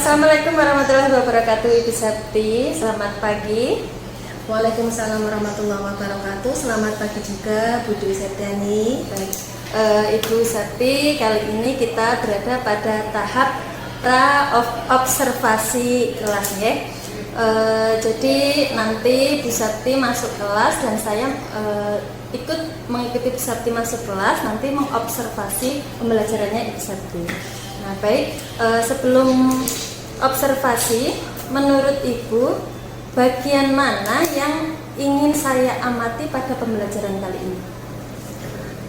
Assalamualaikum warahmatullahi wabarakatuh, Ibu Septi. Selamat pagi. Waalaikumsalam warahmatullahi wabarakatuh. Selamat pagi juga Bu Dwi Septiani. Baik, Ibu Septi, kali ini kita berada pada tahap observasi kelas ya. Jadi nanti Bu Septi masuk kelas dan saya ikut mengikuti Bu Septi masuk kelas, nanti mengobservasi pembelajarannya Ibu Septi. Nah baik, sebelum observasi, menurut Ibu bagian mana yang ingin saya amati pada pembelajaran kali ini?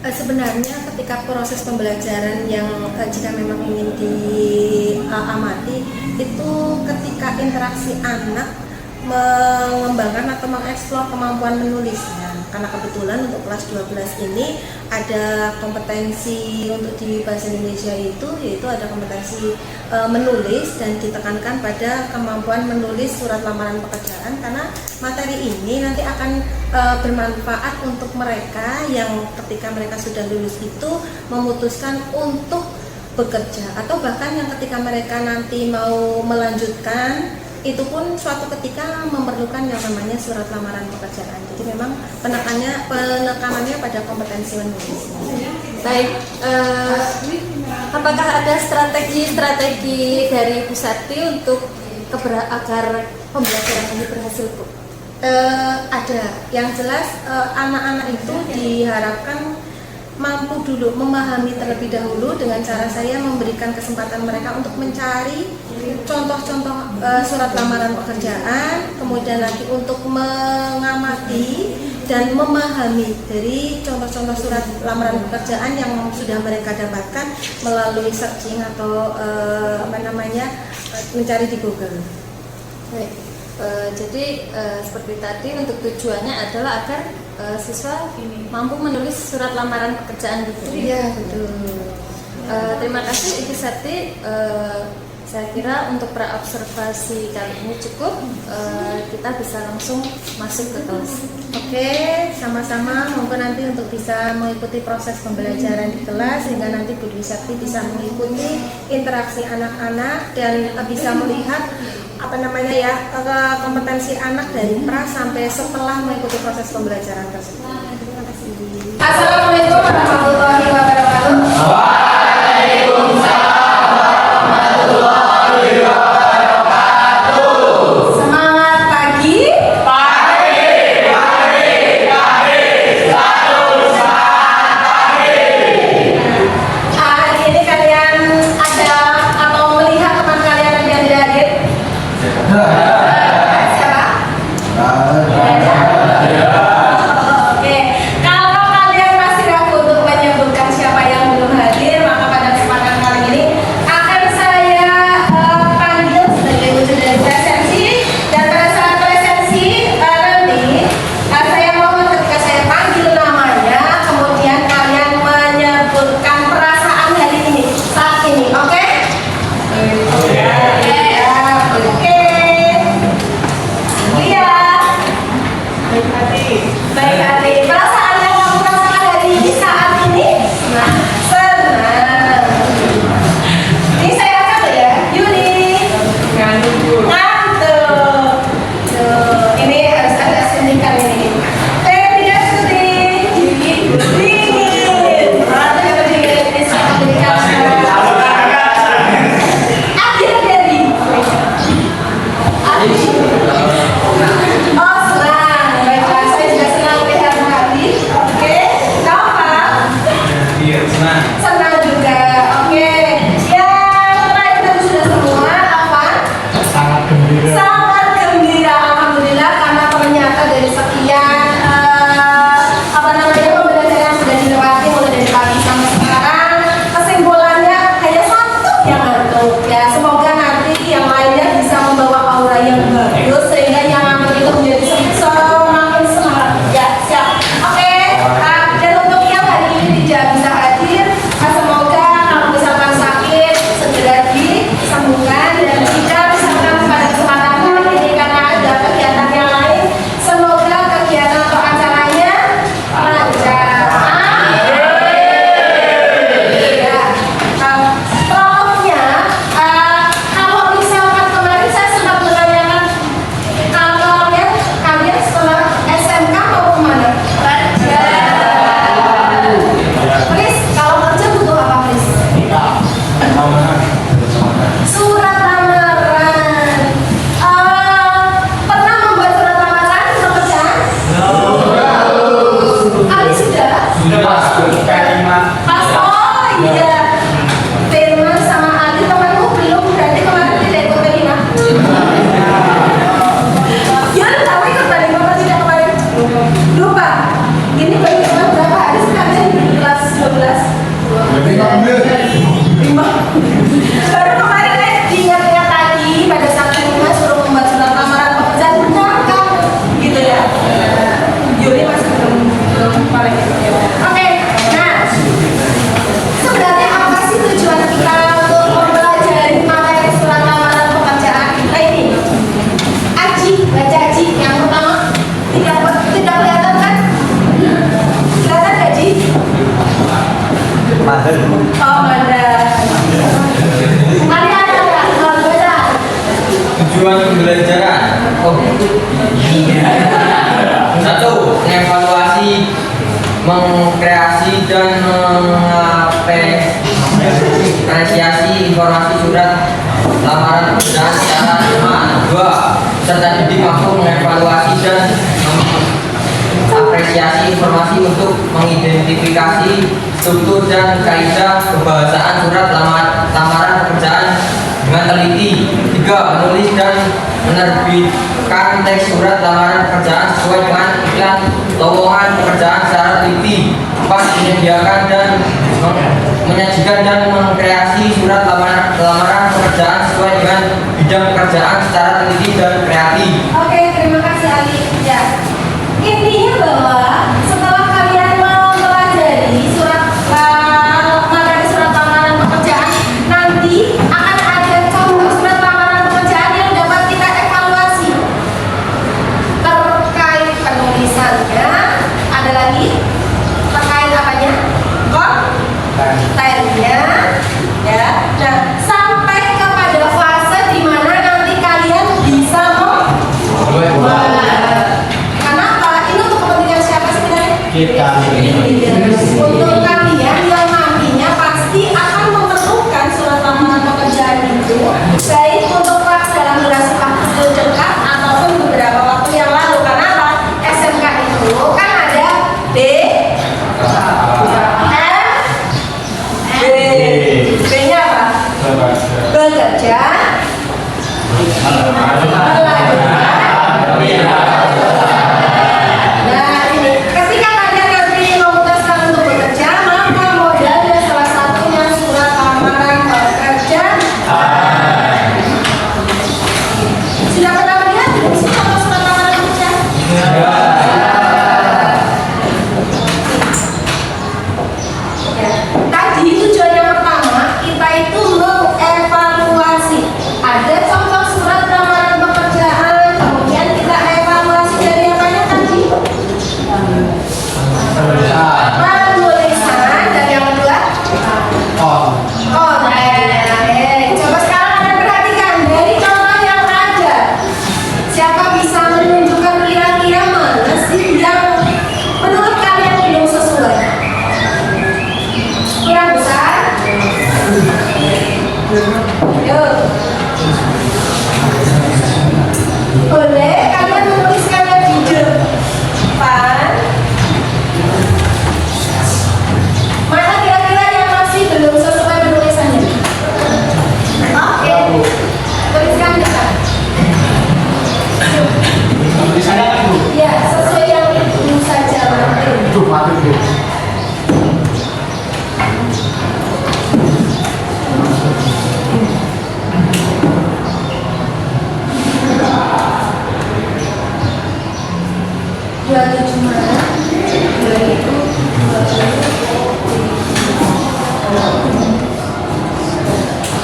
Sebenarnya ketika proses pembelajaran yang jika memang ingin diamati itu ketika interaksi anak mengembangkan atau mengeksplor kemampuan menulisnya. Karena kebetulan untuk kelas 12 ini ada kompetensi untuk di bahasa Indonesia itu, yaitu ada kompetensi menulis dan ditekankan pada kemampuan menulis surat lamaran pekerjaan, karena materi ini nanti akan bermanfaat untuk mereka yang ketika mereka sudah lulus itu memutuskan untuk bekerja, atau bahkan yang ketika mereka nanti mau melanjutkan itu pun suatu ketika memerlukan yang namanya surat lamaran pekerjaan. Jadi memang penekanannya pada kompetensi menulis. Baik, apakah ada strategi dari Bu Septi untuk agar pembelajaran ini berhasil, Bu? Ada. Yang jelas anak-anak itu diharapkan mampu dulu memahami terlebih dahulu dengan cara saya memberikan kesempatan mereka untuk mencari contoh-contoh surat lamaran pekerjaan, kemudian lagi untuk mengamati dan memahami dari contoh-contoh surat lamaran pekerjaan yang sudah mereka dapatkan melalui searching atau mencari di Google. Baik. Jadi seperti tadi, untuk tujuannya adalah agar siswa mampu menulis surat lamaran pekerjaan gitu. Iya, betul. Terima kasih Ibu Septi. Saya kira untuk praobservasi kali ini cukup. Kita bisa langsung masuk ke kelas. Oke, sama-sama. Monggo nanti untuk bisa mengikuti proses pembelajaran di kelas sehingga nanti Bu Dwi Septi bisa mengikuti interaksi anak-anak dan bisa melihat kompetensi anak dari pra sampai setelah mengikuti proses pembelajaran tersebut. Terima kasih. Assalamualaikum warahmatullahi wabarakatuh. Waalaikumsalam warahmatullahi wabarakatuh. Semangat pagi. Pagi. Selalu semangat pagi. Hari ini kalian ada atau melihat teman kalian yang tidak hadir? Siapa? Oke, kalau kalian masih ragu untuk menyebutkan siapa yang belum hadir, Satu, mengevaluasi, mengkreasi dan mengapresiasi informasi surat lamaran pekerjaan secara cepat. Dua, peserta didik mampu mengevaluasi dan mengapresiasi informasi untuk mengidentifikasi struktur dan kaidah kebahasaan surat lamaran pekerjaan dengan teliti. Tiga, menulis dan menerbitkan teks surat lamaran pekerjaan sesuai dengan iklan lowongan pekerjaan secara teliti. Empat, menyediakan dan menyajikan dan mengkreasi surat lamaran pekerjaan sesuai dengan bidang pekerjaan secara teliti dan kreatif. Oke, terima kasih Ali. Ya. Intinya bahwa setelah kalian mempelajari materi surat lamaran pekerjaan, nanti akan ada contoh surat lamaran pekerjaan yang dapat kita evaluasi terkait penulisannya. Ada lagi terkait apanya? Kontennya, ya. Nah, sampai kepada fase di mana nanti kalian bisa Kenapa? Ini untuk kepentingan siapa sebenarnya? Kita. Untuk kalian yang nantinya pasti akan memerlukan surat lamaran pekerjaan itu, baik untuk kelas dalam durasi waktu dekat ataupun beberapa waktu yang lalu. Karena apa? SMK itu kan ada B, M, B-nya apa? Bekerja, nah ini ketika kalian nanti memutuskan untuk bekerja, maka modalnya salah satunya surat lamaran pekerjaan. Sudah pernah melihat belum sih contoh surat lamaran pekerjaan? Ya. Tadi tujuan yang pertama kita itu mengevaluasi. Ada contoh surat lamaran pekerjaan, kemudian kita evaluasi dari apanya tadi? Penulisan, dan yang kedua konten. Coba sekarang kalian perhatikan dari contoh yang ada. Siapa bisa menunjukkan kira-kira mana sih yang menurut kalian belum sesuai? Kurang besar? Yuk. Boleh kalian menuliskannya di depan. Mana kira-kira yang masih belum sesuai penulisannya? Oke. Tuliskan di depan. Tulisannya apa Bu? Ya, sesuai yang itu saja nanti. Itu mati Bu. Dua tujuh mana? Dua itu.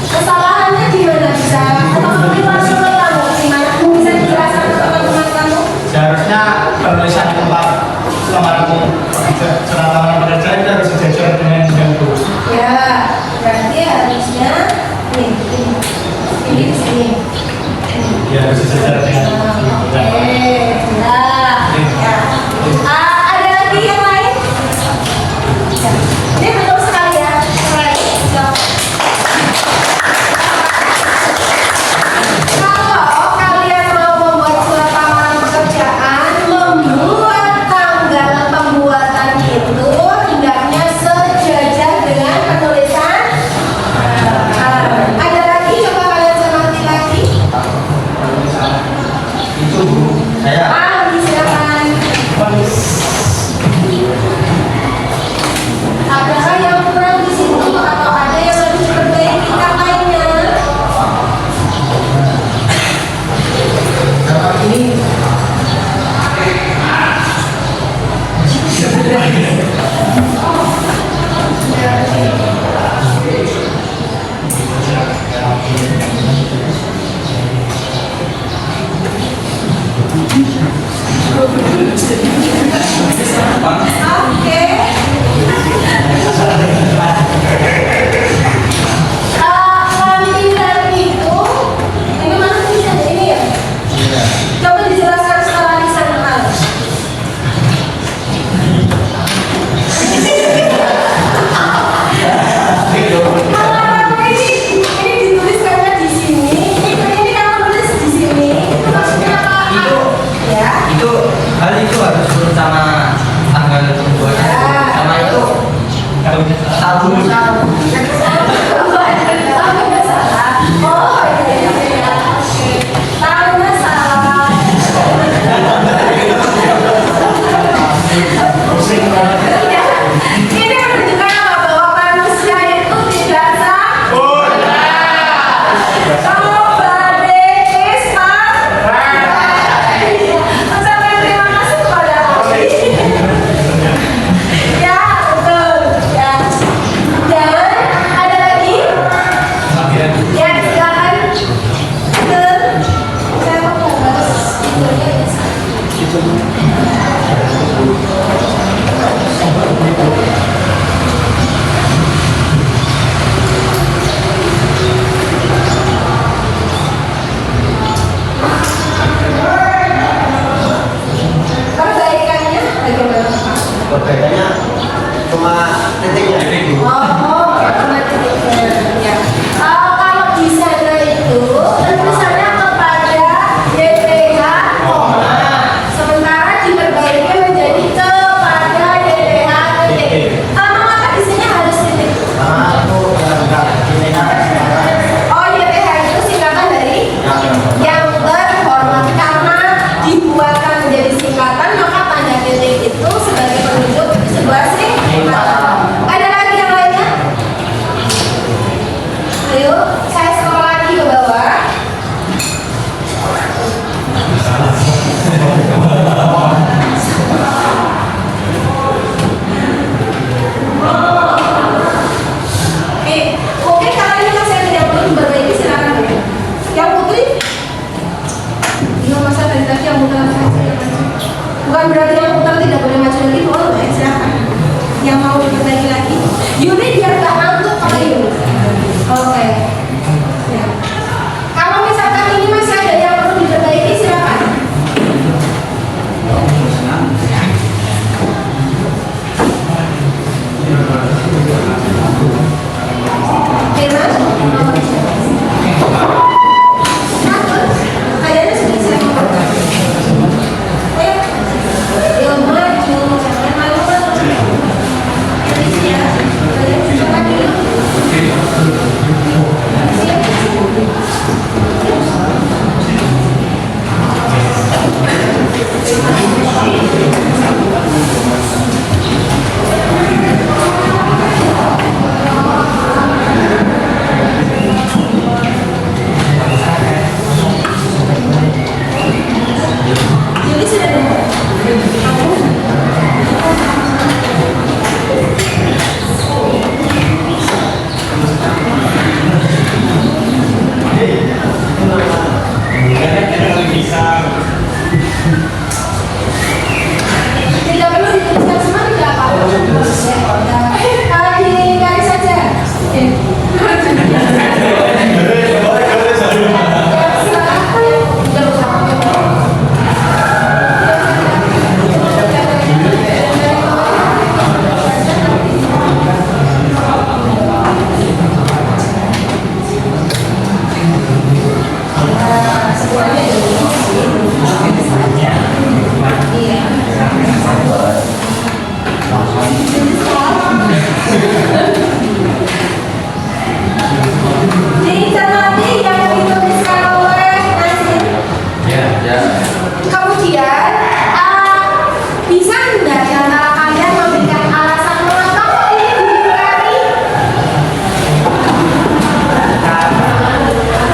Kesalahannya di mana bisa? Teman-teman langsung ke kamu. Di mana bisa dijelaskan ke teman-teman kamu? Seharusnya penulisan di tempat lamaran surat lamaran pekerjaan itu harus sejajar dengan itu. Ya, berarti harusnya ini di sini. Ya harus sejajar dengan Oke, nah, ya. Ada lagi yang lain? Ya. Ini betul sekali ya. Baik, siap. Kalau kalian mau membuat surat lamaran pekerjaan, membuat tanggal pembuatan itu hendaknya sejajar dengan penulisan. Ada lagi, coba kalian cermati lagi. Perbaikannya bagaimana? Perbedaannya cuma titiknya. Oh, cuma titiknya. Ya. Kalau di sana itu tulisannya kepada YPH, sementara diperbaiki menjadi kepada YPH titik. Mengapa di sini harus titik? Aku enggak ini Oh, YPH itu singkatan dari yang terhormat. Karena dibuatkan menjadi singkatan, maka tanda titik itu sebagai penunjuk sebuah singkatan. Ada lagi yang lainnya? Ayo, saya scroll lagi ke bawah. Oke, kalau ini masih ada yang perlu diperbaiki silakan. Yang putri? Iya, masa dari tadi yang putar saja. Bukan berarti yang putar tidak boleh maju lagi, boleh, silakan. Yang mau diperbaiki lagi. Yuni biar gak ngantuk kalau Yuni. Oke. Ya. Kalau misalkan ini masih ada yang perlu diperbaiki, silakan. Firman? Takut? Kayaknya sudah siap. Ayo maju, jangan malu-malu. Ya, kalian siapa dulu? Jadi sudah dengar? Tidak perlu dituliskan semua, tidak apa-apa. Dikali saja. Dicermati yang dituliskan oleh Nasir. Kemudian bisa enggak di antara kalian memberikan alasan mengapa kok ini diingkari?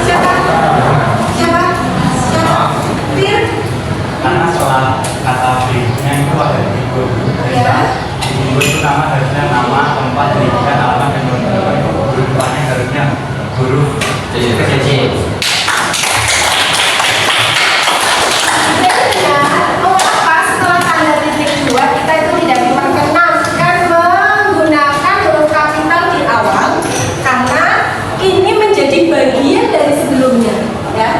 Siapa? Fir? Karena soal kata B-nya itu ada di guru. Ya. Di guru itu nama harusnya nama, tempat, pendidikan, alamat, dan kawan-kawan. Guru depannya harusnya guru CC. Sebenarnya, mengapa setelah tanda titik 2 kita itu tidak diperkenankan menggunakan huruf kapital di awal? Karena ini menjadi bagian dari sebelumnya, ya.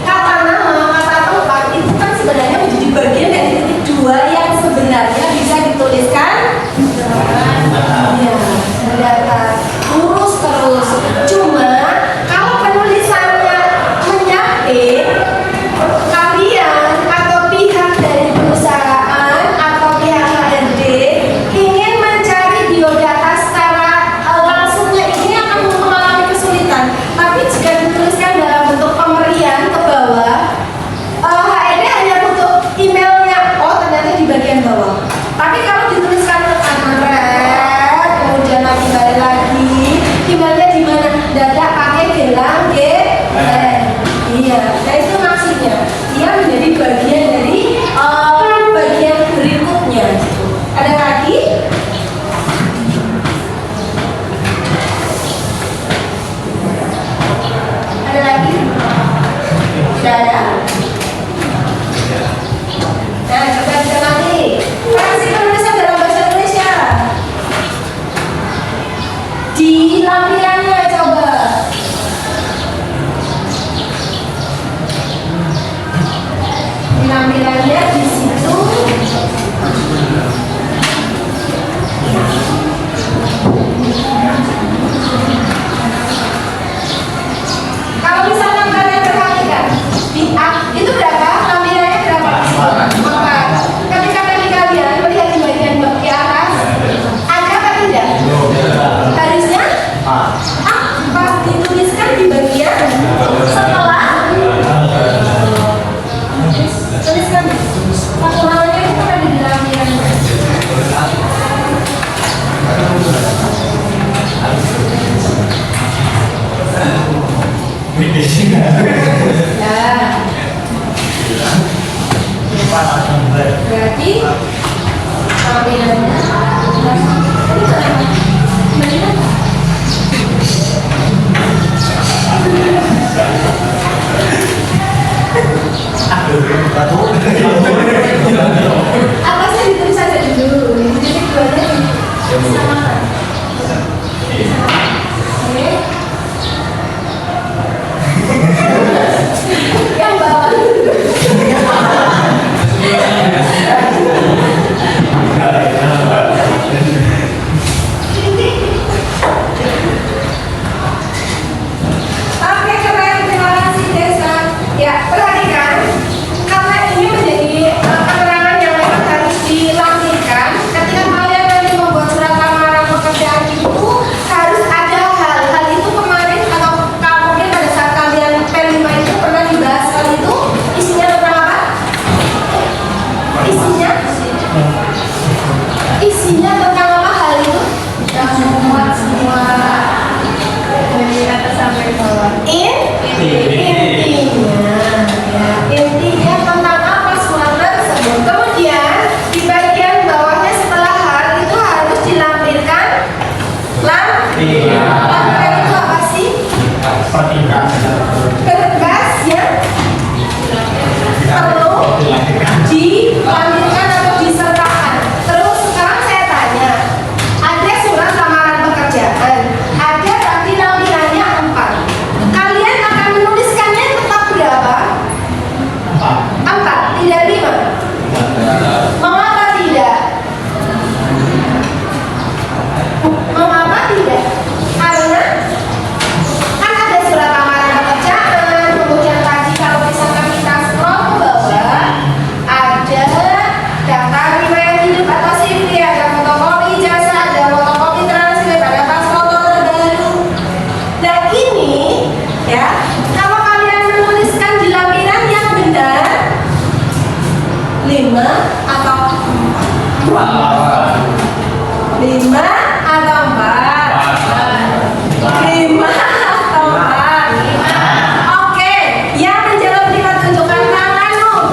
Kata nama, kata tempat itu kan sebenarnya menjadi bagian dari titik 2 yang sebenarnya bisa dituliskan ya, mendatar lurus terus. Cuma kalau penulisannya menyakit, kalian atau pihak dari perusahaan atau pihak HRD ingin mencari biodata secara langsungnya, ini akan mengalami kesulitan. Tapi Berarti sampingannya apa sih ditulis aja dulu. Jadi keduanya sama. Oke. Yang bawah. Oke, keren. Terima kasih, Desa. Ya, perhatikan. Karena ini menjadi keterangan yang memang harus dilampirkan. Ketika kalian nanti membuat surat lamaran pekerjaan itu harus ada hal itu kemarin atau mungkin pada saat kalian P5 itu pernah dibahas hal itu isinya tentang apa? Isinya tentang apa hal itu? Yang memuat semua dari atas sampai bawah. Intinya tentang apa surat tersebut. Kemudian di bagian bawahnya setelah hal itu harus dilampirkan lampiran itu apa sih? Berkas yang perlu dilampirkan atau disertakan. Terus sekarang saya tanya, ada surat lamaran pekerjaan, ada tapi lampirannya 4. Kalian akan menuliskannya tetap berapa? 4, tidak 5. Mengapa tidak? Mengapa tidak? Karena kan ada surat lamaran pekerjaan, kemudian tadi kalau misalkan kita scroll ke bawah, ada daftar riwayat hidup atau CV, ada fotokopi ijazah, ada fotokopi transkrip, ada paspor terbaru. Nah ini ya, kalau kalian menuliskan di lampiran yang benar 5 atau 4? 5 atau 4? 5 atau 4? Oke, yang menjawab 5 tunjukkan tanganmu.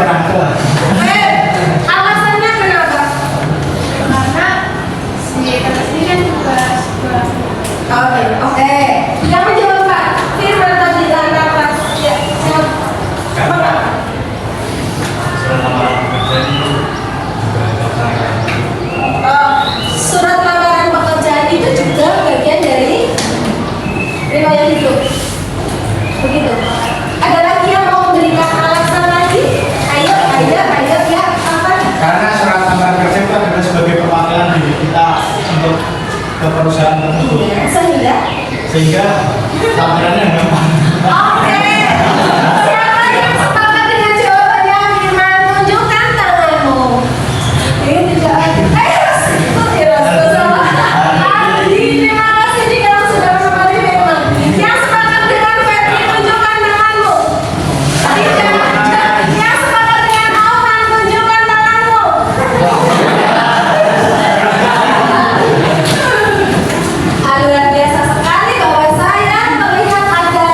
Alasannya kenapa? Karena si kertas ini kan tugas. Oke. Yang menjawab Pak Firman tadi dalam kertas. Ya, siapa? Mengapa? Surat lamaran pekerjaan itu juga bagian dari riwayat hidup. Begitu. Ada lagi yang mau memberikan alasan lagi? Ayo ya, apa? Karena surat lamaran kerja itu adalah sebagai perwakilan diri kita untuk ke perusahaan tersebut. Iya, Sehingga lampirannya gampang. Oke. Siapa yang sepakat dengan jawabannya Firman? Tunjukkan tanganmu. Ini tidak ada. Adi, terima kasih jika sudah memilih Firman. Yang sepakat dengan Ferdi, tunjukkan tanganmu. Tidak. Yang sepakat dengan Alvan, tunjukkan tanganmu. Luar biasa sekali bahwa saya melihat ada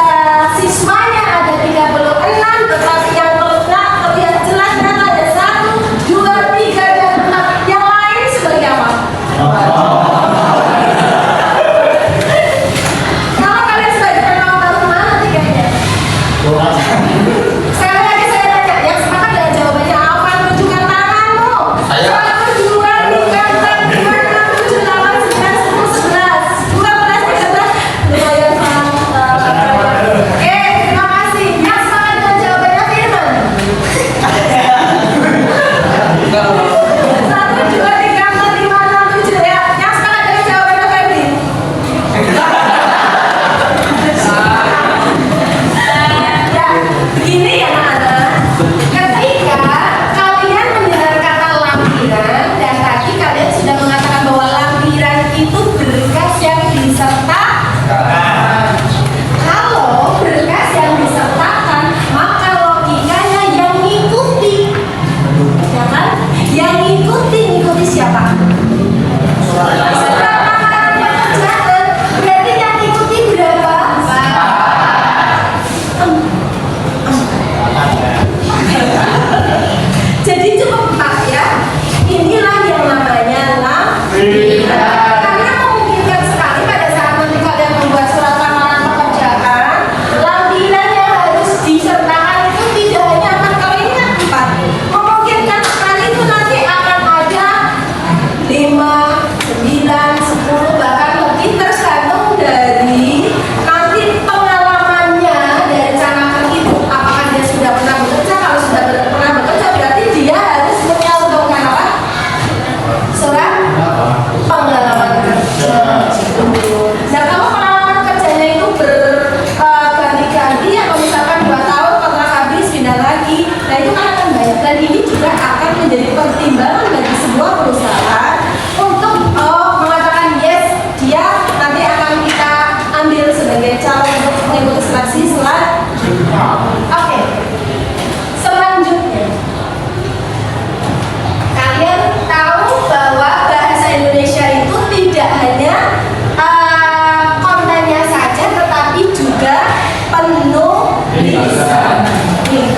Nih,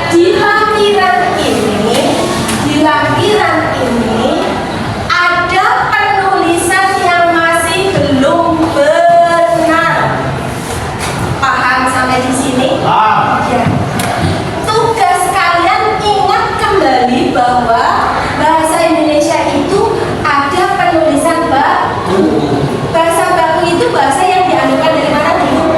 di lampiran ini ada penulisan yang masih belum benar. Paham sampai di sini? Ya. Tugas kalian ingat kembali bahwa bahasa Indonesia itu ada penulisan baku. Bahasa baku itu bahasa yang dianukan dari mana dulu?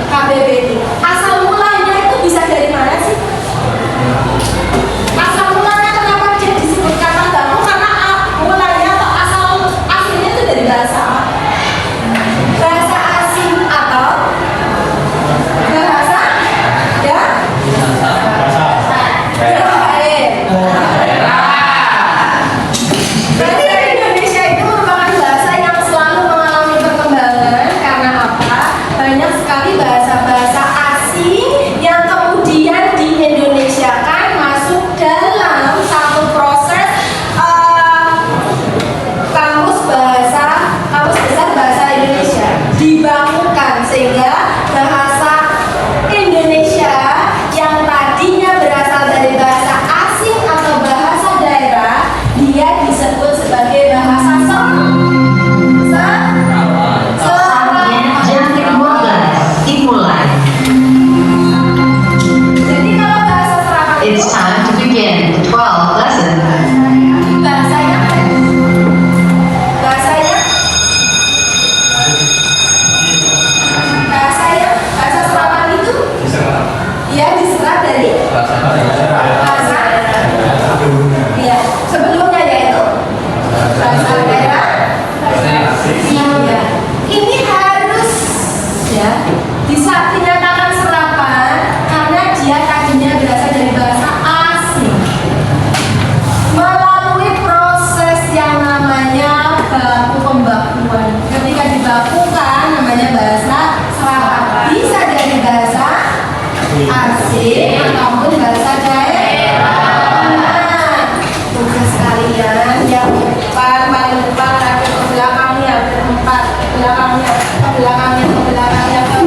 KBBI. Asal mulanya itu bisa dari mana sih? Asal mulanya kenapa dia disebut kata baku? Karena mulanya atau asal aslinya itu dari bahasa apa? Bahasa asing atau bahasa bahasa Indonesia itu merupakan bahasa yang selalu mengalami perkembangan. Karena apa? Banyak sekali bahasa-bahasa asing yang kemudian di Indonesia kan masuk dalam satu proses kamus besar bahasa Indonesia dibangunkan, sehingga bahasa Indonesia yang tadinya berasal dari bahasa asing atau bahasa daerah, dia disebut sebagai bahasa Dimulai. Jadi kalau bahasa serapan It's itu time to begin the 12th lesson. bahasanya bahasa serapan itu dia diserap dari bahasa ya sebelumnya, yaitu bahasa daerah. Iya. Ini harus ya dinyatakan serapan karena dia tadinya berasal dari bahasa asing. Melalui proses yang namanya baku pembakuan. Ketika dibakukan namanya bahasa serapan. Bisa dari bahasa asing ataupun bahasa daerah. Nah, tugas kalian yang depan, paling depan, ke belakangnya, ke belakangnya, ke belakangnya, ke belakangnya, ke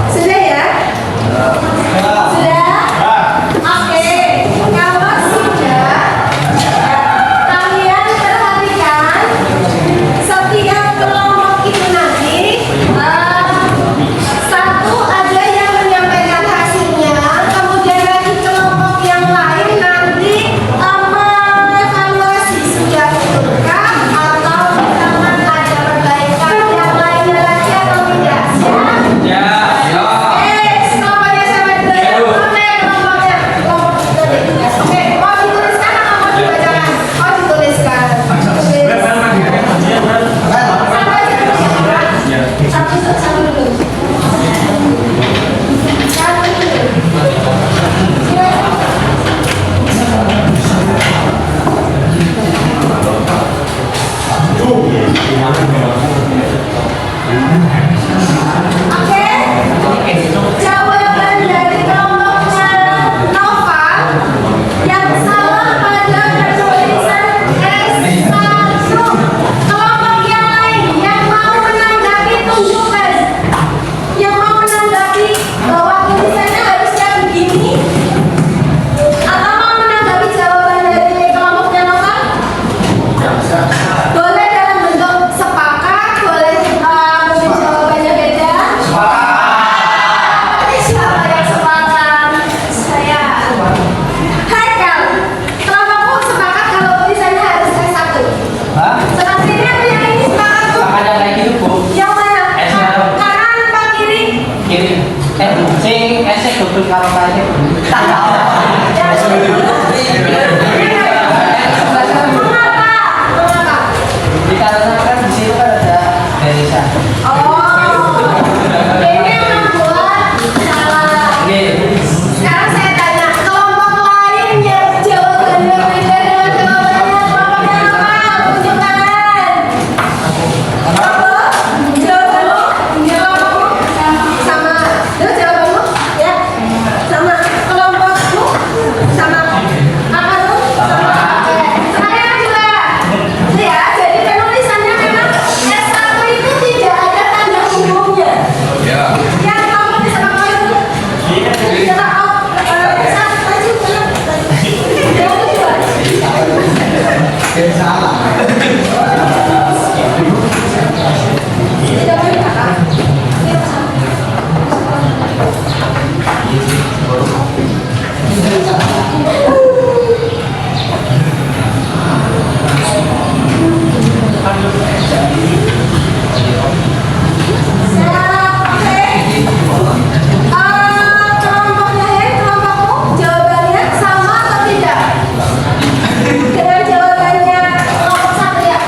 Sudah ya? Sudah? Oke. Kalau sudah, kalian perhatikan setiap kelompok itu nanti satu ada yang menyampaikan hasilnya, kemudian lagi kelompok yang lain nanti mengevaluasi sudah betulkah atau misalkan ada perbaikan yang lainnya lagi atau tidak. Ya, ya. Kelompoknya sama dulu. Oke, kelompoknya. Oke, mau dituliskan atau mau dibacakan? Oh, dituliskan. Satu dulu. Oke. Jawaban dari kelompoknya Nova yang salah pada penulisan S1. Kelompok yang lain yang mau menanggapi tunjukkan. Yang mau menanggapi bahwa tulisannya harusnya begini. Atau mau menanggapi jawaban dari kelompoknya Nova? Boleh dalam bentuk sepakat, boleh mungkin jawabannya beda. Siapa yang sepakat? Saya. Haikal, kelompokku sepakat kalau tulisannya harus S1. Sebelah sini apa yang ini sepakat tuh? Ada kayak gitu, Bu. Yang mana? S1. Kanan apa kiri? Kiri. Sing esek double karo kae. Mengapa? Dikarenakan di situ kan ada barisan. Oh, ini membuat salah. Oke. Sekarang saya tanya, kelompok lain yang jawabannya beda dengan jawabannya kelompoknya apa? Tunjukkan. Apa? Jawabanmu? Kelompokmu? Sama. Itu jawabanmu? Ya. Sama. Kelompokmu? Sama. Apa tuh? Sama. Oke. Sekarang juga. Ya, jadi penulisannya memang S1 itu tidak ada tanda hubungnya. Yang kamu bisa pakai itu. Kelompokmu jawabannya sama atau tidak? Dengan jawabannya kelompok satu ya?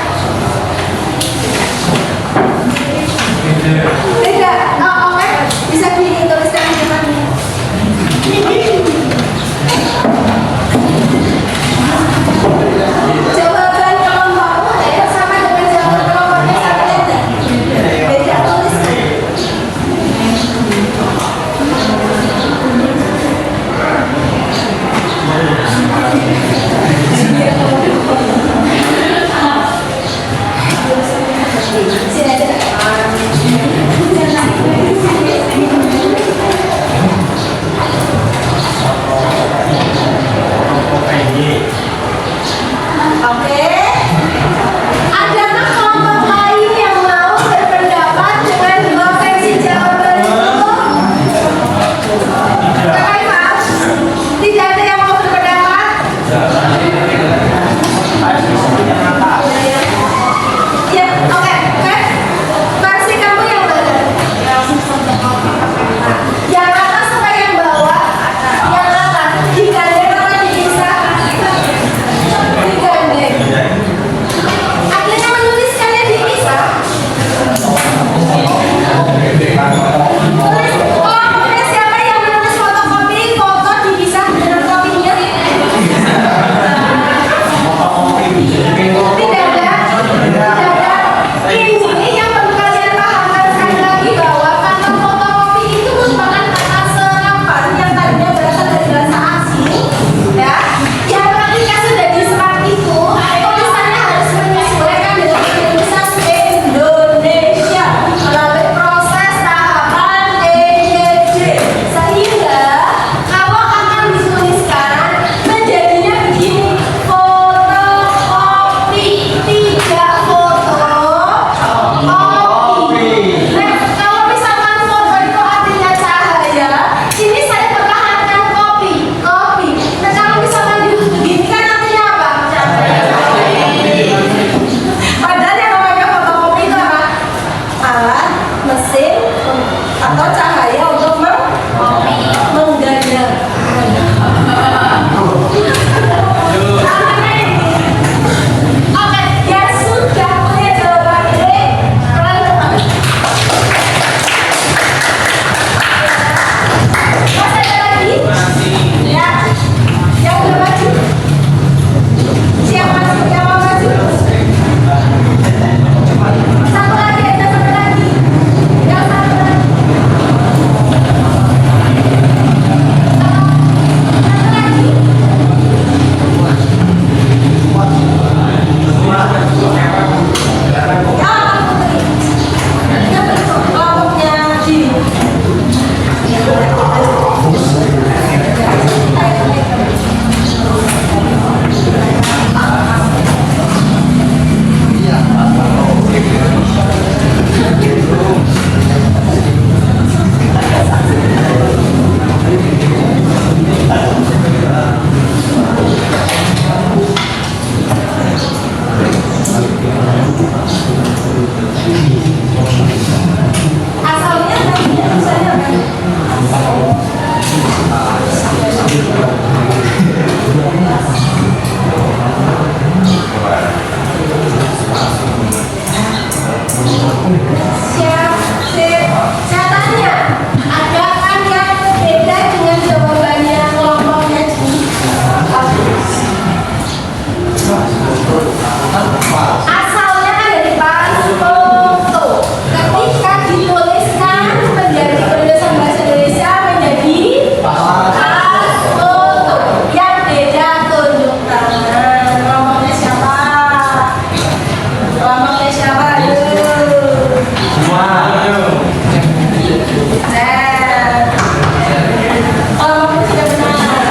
Oh, sudah benar.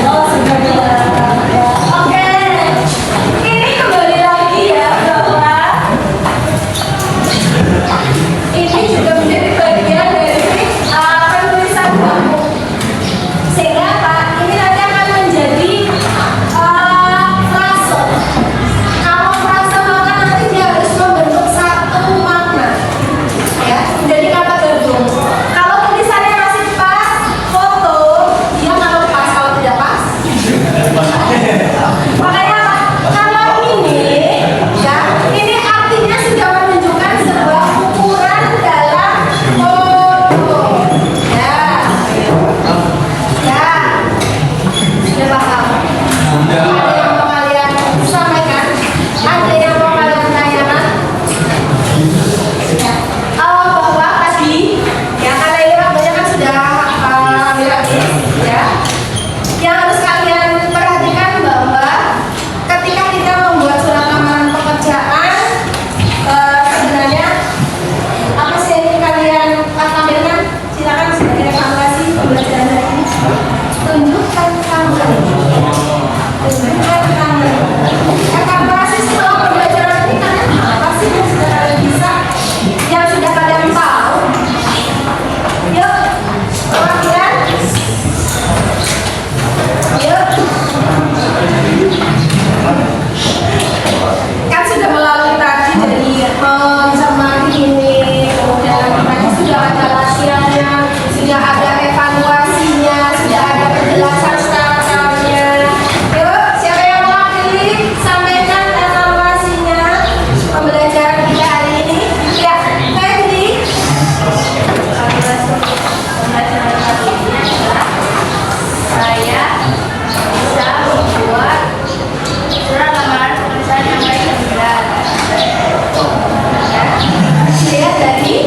Oh, sudah benar. Oke. Ini kembali lagi ya bahwa ini juga menjadi bagian dari penulisan kamu. Sehingga apa? Ini nanti akan menjadi frase. Kalau frase maka nanti dia harus membentuk satu makna, ya, jadi kata gabung. Kalau tulisannya masih pas, foto dia kalau pas, kalau tidak pas. Makanya kalau ini, ya, ini artinya sudah menunjukkan sebuah ukuran dalam foto. Ya, ya, sudah paham. Ada yang mau kalian sampaikan? Ada yang mau kalian tanyakan? Ya. Bahwa tadi ya karena ini waktunya kan sudah hampir habis ya. Yang harus kalian perhatikan bahwa ketika kita membuat surat lamaran pekerjaan sebenarnya apa sih yang ingin kalian tampilkan? Silakan sebagai evaluasi pembelajaran hari ini. Tunjukkan tangan. Tunjukkan tangan. Evaluasi setelah pembelajaran ini kalian apa sih yang sudah kalian bisa? Yang sudah kalian tahu? Yuk, perwakilan. Yuk. Kan sudah melalui tadi dari mencermati ini, kemudian tadi sudah ada latihannya, sudah ada evaluasinya, sudah ada penjelasan secara-caranya. Yuk, siapa yang mewakili sampaikan evaluasinya pembelajaran kita hari ini? Ya, Fendi. Pembelajaran hari ini adalah saya bisa membuat surat lamaran pekerjaan yang baik dan benar. Ya, dilihat dari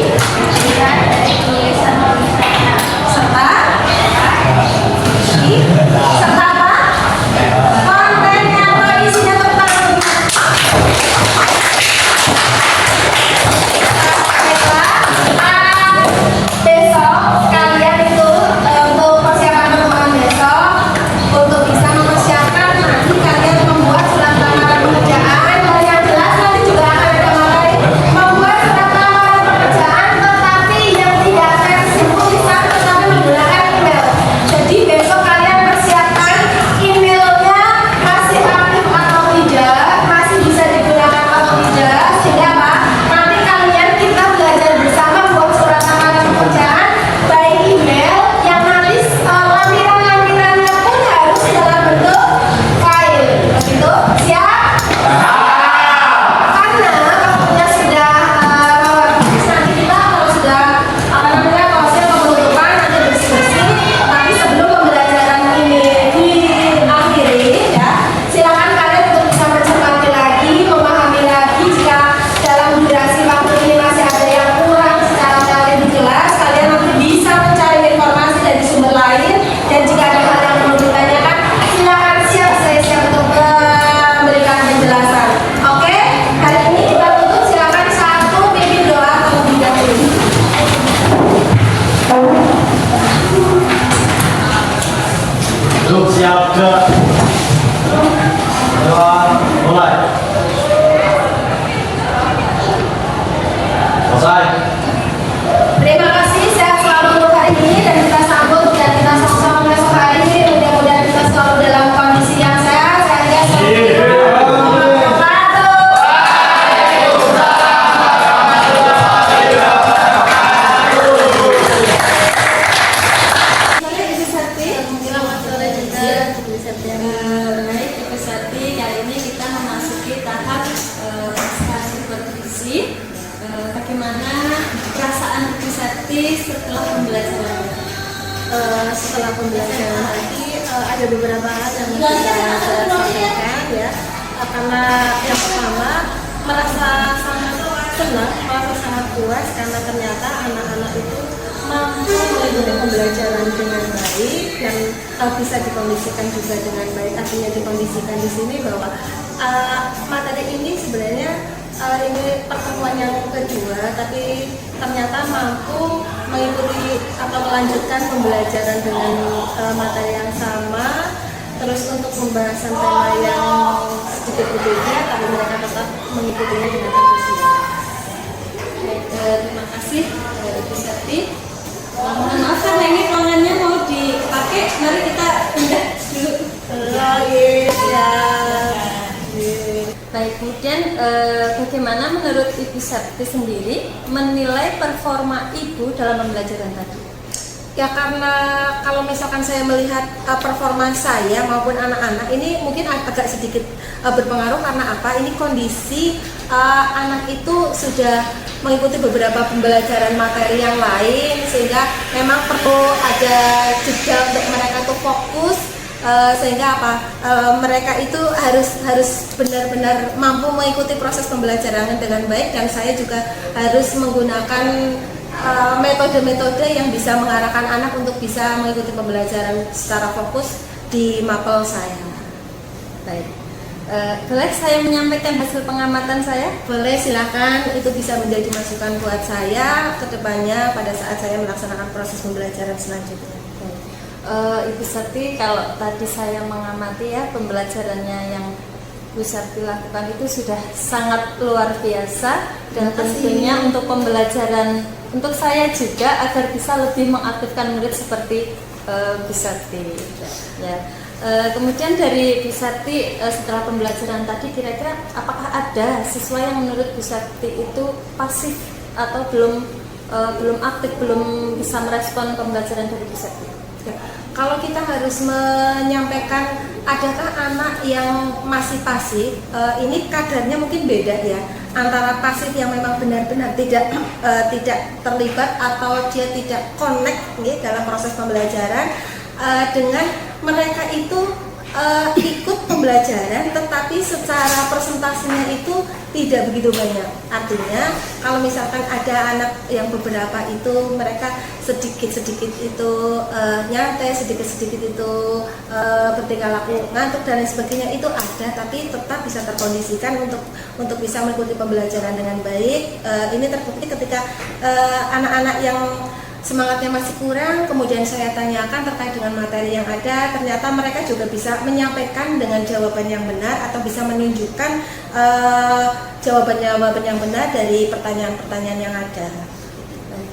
tulisan tulisannya serta serta apa? Kontennya atau isinya tentang besok kalian itu untuk persiapan pertemuan besok untuk bisa mempersiapkan nanti kalian membuat surat lamaran pekerjaan yang jelas nanti juga akan ada materi membuat surat lamaran pekerjaan tetapi yang tidak versi tulisan tetapi menggunakan email. Jadi besok kalian persiapkan emailnya masih aktif atau tidak, masih bisa digunakan atau tidak, sehingga apa? Nanti kalian kita belajar bersama buat surat lamaran pekerjaan by email yang nanti lampiran-lampirannya pun harus dalam bentuk file. Begitu? Siap? Karena waktunya sudah mau habis, nanti kita kalau sudah proses pembentukan nanti diskusi. Tapi sebelum pembelajaran ini diakhiri, ya, silakan kalian untuk bisa mencermati lagi, memahami lagi. Jika dalam durasi waktu ini masih ada yang kurang secara teori jelas, kalian nanti bisa mencari informasi dari sumber lain. Dan jika ada hal yang perlu ditanyakan, silakan saya siap untuk memberikan penjelasan. Oke, hari ini kita tutup. Silakan satu pimpin doa terlebih dahulu. Belum siap ke mulai. Selesai. Terima kasih, sehat selalu untuk hari ini dan kita sambut dan kita sama-sama besok hari ini. Mudah-mudahan kita selalu dalam kondisi yang sehat. Saya lihat Ibu Sati, selamat sore juga Ibu Sati. Baik Ibu Sati, kali ini kita memasuki tahap pasca supervisi. Bagaimana perasaan Ibu Sati setelah pembelajaran? Setelah pembelajaran tadi ada beberapa hal yang bisa saya sampaikan ya. Karena yang pertama merasa sangat senang, merasa sangat puas karena ternyata anak-anak itu mampu mengikuti pembelajaran dengan baik dan bisa dikondisikan juga dengan baik. Artinya dikondisikan di sini bahwa materi ini sebenarnya ini pertemuan yang kedua, tapi ternyata mampu mengikuti atau melanjutkan pembelajaran dengan materi yang sama. Terus untuk pembahasan tema yang sedikit berbeda, tapi mereka tetap mengikutinya dengan antusias. Baik, terima kasih Bu Septi. Mohon maaf karena ini ruangannya mau dipakai, mari kita pindah dulu. Baik, kemudian bagaimana menurut Ibu Septi sendiri menilai performa Ibu dalam pembelajaran tadi? Ya, karena kalau misalkan saya melihat performa saya maupun anak-anak ini mungkin agak sedikit berpengaruh karena apa? Ini kondisi anak itu sudah mengikuti beberapa pembelajaran materi yang lain, sehingga memang perlu ada jeda untuk mereka tuh fokus, sehingga apa? Mereka itu harus benar-benar mampu mengikuti proses pembelajaran dengan baik, dan saya juga harus menggunakan metode-metode yang bisa mengarahkan anak untuk bisa mengikuti pembelajaran secara fokus di mapel saya. Baik, boleh saya menyampaikan hasil pengamatan saya? Boleh, silakan. Itu bisa menjadi masukan buat saya ke depannya pada saat saya melaksanakan proses pembelajaran selanjutnya. Ibu Septi, kalau tadi saya mengamati ya pembelajarannya yang Bu Septi lakukan itu sudah sangat luar biasa, dan tentunya untuk pembelajaran untuk saya juga agar bisa lebih mengaktifkan murid seperti Bu Septi. Ya. Kemudian dari Bu Septi setelah pembelajaran tadi, kira-kira apakah ada siswa yang menurut Bu Septi itu pasif atau belum aktif, belum bisa merespon pembelajaran dari Bu Septi? Ya, kalau kita harus menyampaikan adakah anak yang masih pasif, ini kadarnya mungkin beda ya, antara pasif yang memang benar-benar tidak terlibat atau dia tidak connect ya, dalam proses pembelajaran, dengan mereka itu ikut pembelajaran tetapi secara persentasenya itu tidak begitu banyak. Artinya kalau misalkan ada anak yang beberapa itu mereka sedikit-sedikit itu nyantai, sedikit-sedikit itu bertingkah laku ngantuk dan lain sebagainya, itu ada, tapi tetap bisa terkondisikan untuk bisa mengikuti pembelajaran dengan baik. Ini terbukti ketika anak-anak yang semangatnya masih kurang, kemudian saya tanyakan terkait dengan materi yang ada, ternyata mereka juga bisa menyampaikan dengan jawaban yang benar atau bisa menunjukkan jawaban-jawaban yang benar dari pertanyaan-pertanyaan yang ada.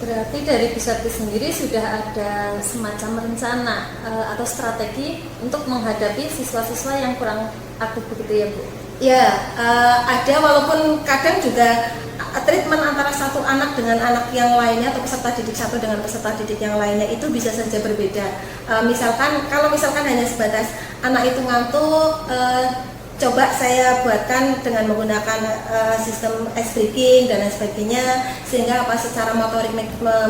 Berarti dari Bu Septi sendiri sudah ada semacam rencana atau strategi untuk menghadapi siswa-siswa yang kurang aktif begitu ya Bu? Ya, ada, walaupun kadang juga treatment antara satu anak dengan anak yang lainnya atau peserta didik satu dengan peserta didik yang lainnya itu bisa saja berbeda. Kalau misalkan hanya sebatas anak itu ngantuk, coba saya buatkan dengan menggunakan sistem ice breaking dan lain sebagainya, sehingga secara motorik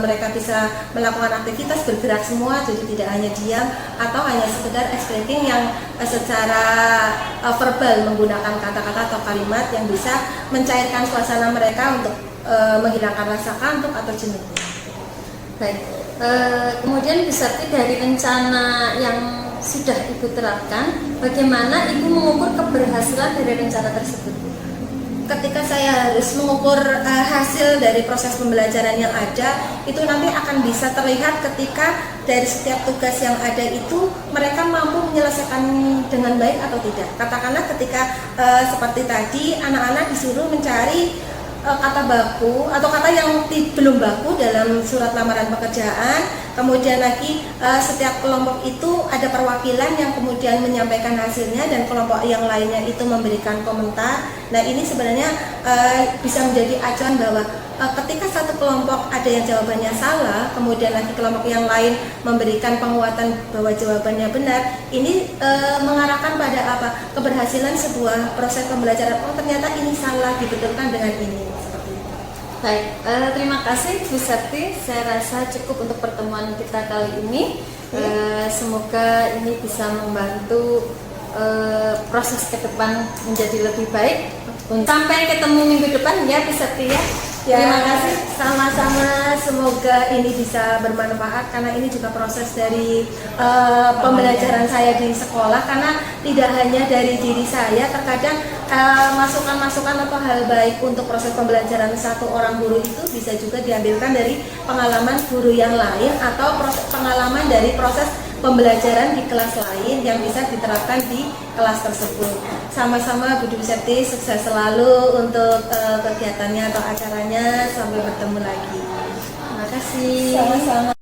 mereka bisa melakukan aktivitas bergerak semua, jadi tidak hanya diam, atau hanya sekedar ice breaking yang secara verbal menggunakan kata-kata atau kalimat yang bisa mencairkan suasana mereka untuk menghilangkan rasa kantuk atau jenuh. Baik, kemudian Bu Septi dari rencana yang sudah Ibu terapkan, bagaimana Ibu mengukur keberhasilan dari rencana tersebut? Ketika saya harus mengukur hasil dari proses pembelajaran yang ada, itu nanti akan bisa terlihat ketika dari setiap tugas yang ada itu mereka mampu menyelesaikan dengan baik atau tidak. Katakanlah ketika seperti tadi anak-anak disuruh mencari kata baku atau kata yang belum baku dalam surat lamaran pekerjaan, kemudian lagi setiap kelompok itu ada perwakilan yang kemudian menyampaikan hasilnya dan kelompok yang lainnya itu memberikan komentar. Nah, ini sebenarnya bisa menjadi acuan bahwa ketika satu kelompok ada yang jawabannya salah, kemudian lagi kelompok yang lain memberikan penguatan bahwa jawabannya benar, ini mengarahkan pada apa? Keberhasilan sebuah proses pembelajaran. Oh, ternyata ini salah, dibetulkan dengan ini. Seperti itu. Baik, terima kasih Bu Septi. Saya rasa cukup untuk pertemuan kita kali ini. Semoga ini bisa membantu proses ke depan menjadi lebih baik. Sampai ketemu minggu depan ya Bu Septi ya. Terima kasih. Sama-sama, semoga ini bisa bermanfaat karena ini juga proses dari pembelajaran saya di sekolah, karena tidak hanya dari diri saya, terkadang masukan-masukan atau hal baik untuk proses pembelajaran satu orang guru itu bisa juga diambilkan dari pengalaman guru yang lain atau pengalaman dari proses pembelajaran di kelas lain yang bisa diterapkan di kelas tersebut. Sama-sama Bu Dwi Septi, sukses selalu untuk kegiatannya atau acaranya. Sampai bertemu lagi. Terima kasih. Sama-sama.